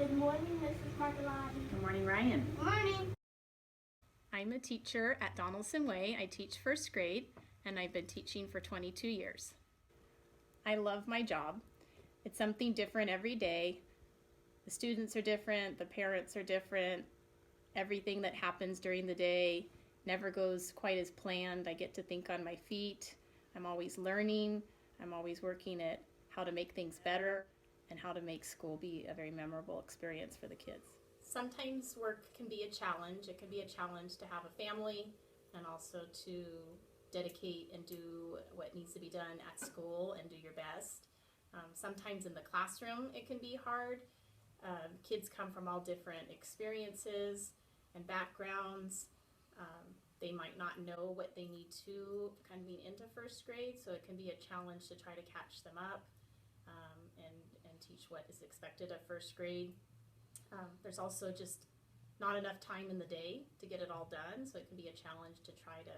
Good morning, Mrs. Margolotti. Good morning, Ryan. Good morning. I'm a teacher at Donaldson Way. I teach first grade, and I've been teaching for 22 years. I love my job. It's something different every day. The students are different, the parents are different. Everything that happens during the day never goes quite as planned. I get to think on my feet. I'm always learning. I'm always working at how to make things better and how to make school be a very memorable experience for the kids. Sometimes work can be a challenge. It can be a challenge to have a family and also to dedicate and do what needs to be done at school and do your best. Sometimes in the classroom it can be hard. Kids come from all different experiences and backgrounds. They might not know what they need to kind of be into first grade, so it can be a challenge to try to catch them up and teach what is expected of first grade. There's also just not enough time in the day to get it all done, so it can be a challenge to try to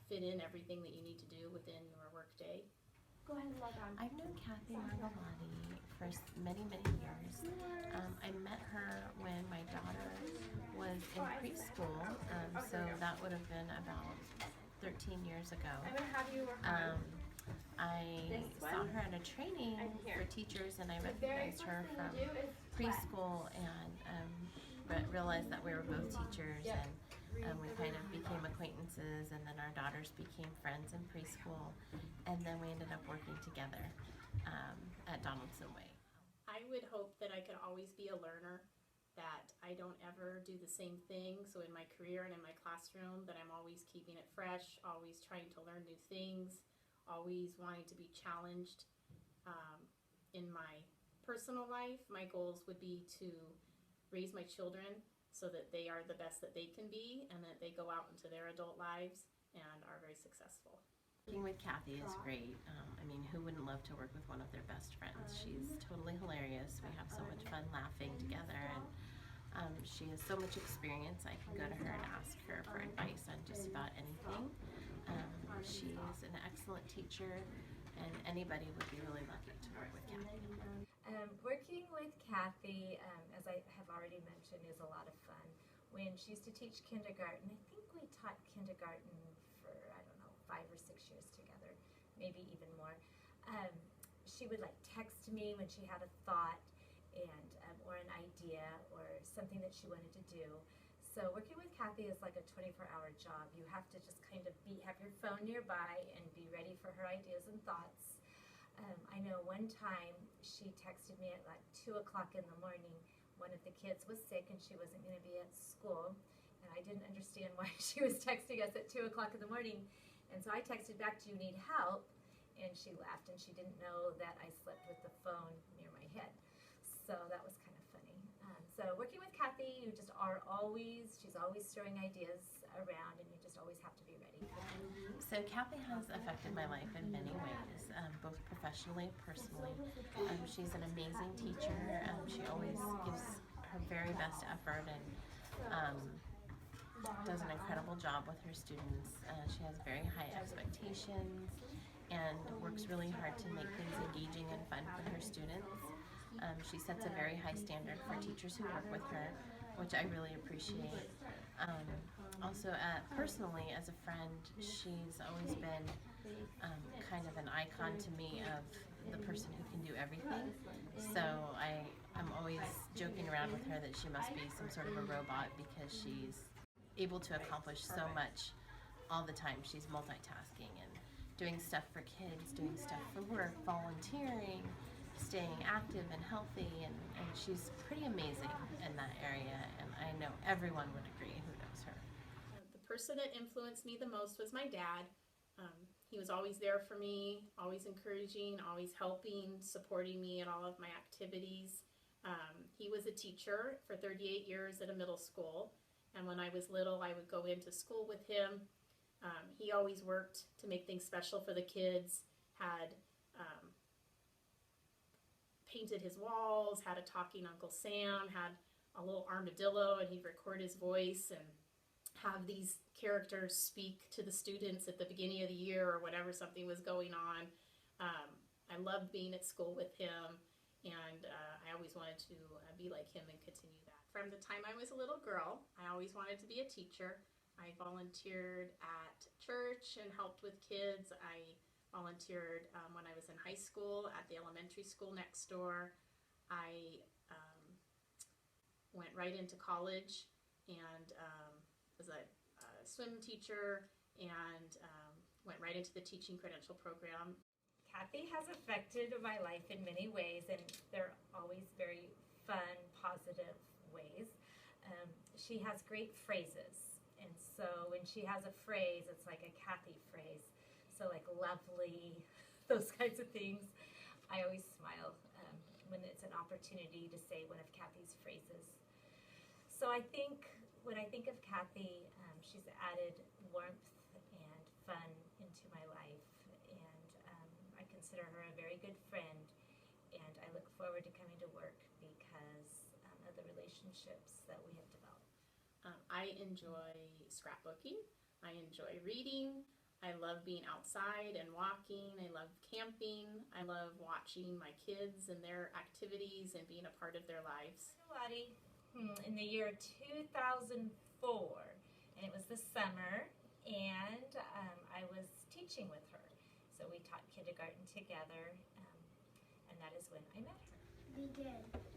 fit in everything that you need to do within your work day. Go ahead and log on. I've known Kathy Margolotti for many, many years. I met her when my daughter was in preschool, so that would have been about 13 years ago. I saw her at a training for teachers, and I recognized her from preschool and realized that we were both teachers, and we kind of became acquaintances, and then our daughters became friends in preschool, and then we ended up working together at Donaldson Way. I would hope that I could always be a learner, that I don't ever do the same thing. So in my career and in my classroom, that I'm always keeping it fresh, always trying to learn new things, always wanting to be challenged. In my personal life, my goals would be to raise my children so that they are the best that they can be and that they go out into their adult lives and are very successful. Working with Kathy is great. I mean, who wouldn't love to work with one of their best friends? She's totally hilarious. We have so much fun laughing together, and she has so much experience. I can go to her and ask her for advice on just about anything. She's an excellent teacher, and anybody would be really lucky to work with Kathy. Working with Kathy, as I have already mentioned, is a lot of fun. When she used to teach kindergarten, I think we taught kindergarten for, I don't know, 5 or 6 years together, maybe even more. She would like text me when she had a thought and or an idea or something that she wanted to do. So working with Kathy is like a 24-hour job. You have to just kind of have your phone nearby and be ready for her ideas and thoughts. I know one time she texted me at like 2 o'clock in the morning. One of the kids was sick and she wasn't going to be at school, and I didn't understand why she was texting us at 2 o'clock in the morning. And so I texted back, "Do you need help?" And she laughed, and she didn't know that I slept with the phone near my head. So that was kind of funny. So working with Kathy, you just are always, she's always throwing ideas around, and you just always have to be ready. So Kathy has affected my life in many ways, both professionally and personally. She's an amazing teacher. She always gives her very best effort and does an incredible job with her students. She has very high expectations and works really hard to make things engaging and fun for her students. She sets a very high standard for teachers who work with her, which I really appreciate. Also, personally, as a friend, she's always been kind of an icon to me of the person who can do everything. So I'm always joking around with her that she must be some sort of a robot because she's able to accomplish so much all the time. She's multitasking and doing stuff for kids, doing stuff for work, volunteering, staying active and healthy, and she's pretty amazing in that area, and I know everyone would agree who knows her. The person that influenced me the most was my dad. He was always there for me, always encouraging, always helping, supporting me in all of my activities. He was a teacher for 38 years at a middle school, and when I was little I would go into school with him. He always worked to make things special for the kids, had painted his walls, had a talking Uncle Sam, had a little armadillo, and he'd record his voice and have these characters speak to the students at the beginning of the year or whenever something was going on. I loved being at school with him, and I always wanted to be like him and continue that. From the time I was a little girl, I always wanted to be a teacher. I volunteered at church and helped with kids. I volunteered when I was in high school at the elementary school next door. I went right into college and was a swim teacher and went right into the teaching credential program. Kathy has affected my life in many ways, and they're always very fun, positive ways. She has great phrases, and so when she has a phrase, it's like a Kathy phrase. So like lovely, those kinds of things. I always smile when it's an opportunity to say one of Kathy's phrases. So I think, when I think of Kathy, she's added warmth and fun into my life, and I consider her a very good friend, and I look forward to coming to work because of the relationships that we have developed. I enjoy scrapbooking. I enjoy reading. I love being outside and walking. I love camping. I love watching my kids and their activities and being a part of their lives. Lottie, in the year 2004, and it was the summer, and I was teaching with her. So we taught kindergarten together, and that is when I met her. Begin.